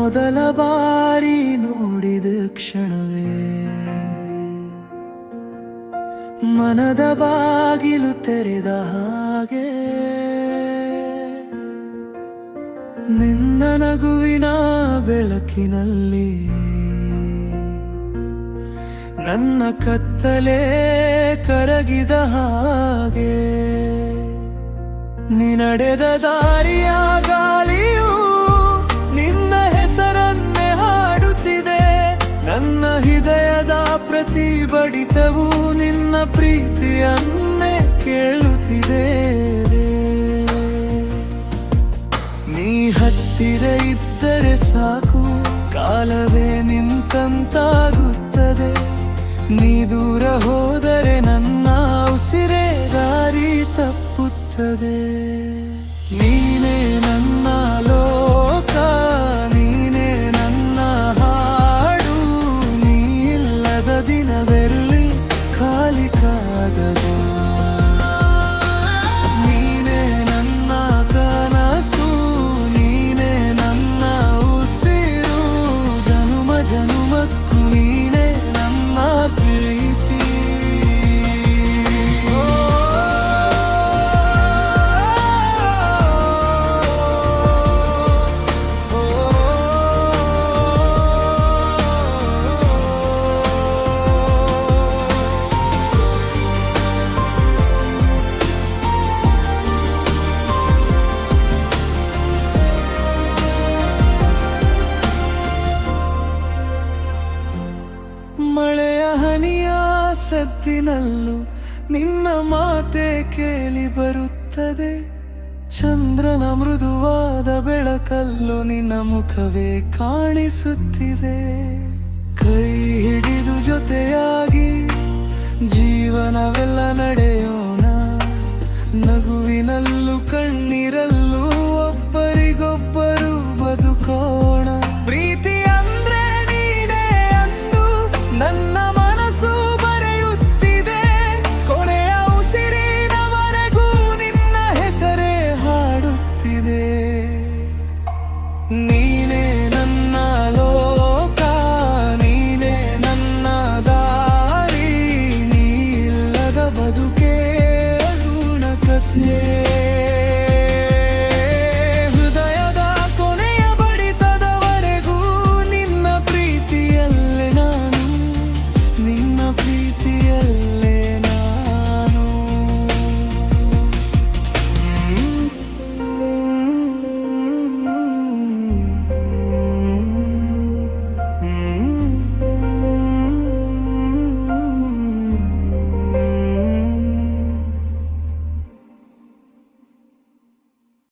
ಮೊದಲ ಬಾರಿ ನೋಡಿದ ಕ್ಷಣವೇ ಮನದ ಬಾಗಿಲು ತೆರೆದ ಹಾಗೆ ನಿನ್ನ ನಗುವಿನ ಬೆಳಕಿನಲ್ಲಿ ನನ್ನ ಕತ್ತಲೆ ಕರಗಿದ ಹಾಗೆ ನೀ ನಡೆದ ದಾರಿಯ ಗಾಳಿಯು ನಿನ್ನ ಹೆಸರನ್ನೇ ಹಾಡುತ್ತಿದೆ ನನ್ನ ಹೃದಯದ ಪ್ರತಿ ಬಡಿತವು ನಿನ್ನ ಪ್ರೀತಿಯನ್ನೇ ಕೇಳುತ್ತಿದೆ ನೀ ಹತ್ತಿರ ಇದ್ದರೆ ಸಾಕು ಕಾಲವೇ ನಿಂತಂತಾಗುತ್ತದೆ ನೀ ದೂರ ಹೋದರೆ ನನ್ನ ಉಸಿರೇ ದಾರಿ ತಪ್ಪುತ್ತದೆ ನೀನೇ ನನ್ನ ಲೋಕ ನೀನೇ ನನ್ನ ಹಾಡು ನೀ ಇಲ್ಲದ ದಿನವೆಲ್ಲಿ ಖಾಲಿ ಕಾಗದು ನೀನೇ ನನ್ನ ಕನಸು ನೀನೇ ನನ್ನ ಉಸಿರು ಜನುಮ ಜನುಮಕ್ಕೂ ನೀನೇ ನನ್ನ ಪ್ರೀತಿ ಮಳೆಯ ಹನಿಯ ಸದ್ದಿನಲ್ಲೂ ನಿನ್ನ ಮಾತೆ ಕೇಳಿ ಬರುತ್ತದೆ ಚಂದ್ರನ ಮೃದುವಾದ ಬೆಳಕಲ್ಲೂ ನಿನ್ನ ಮುಖವೇ ಕಾಣಿಸುತ್ತಿದೆ ಕೈ ಹಿಡಿದು ಜೊತೆಯಾಗಿ ಜೀವನವೆಲ್ಲ ನಡೆಯೋಣ ನಗುವಿನಲ್ಲೂ ಕಣ್ಣೀರಲ್ಲೂ ಒಬ್ಬರಿಗೊಬ್ಬರು ಬದುಕೋಣ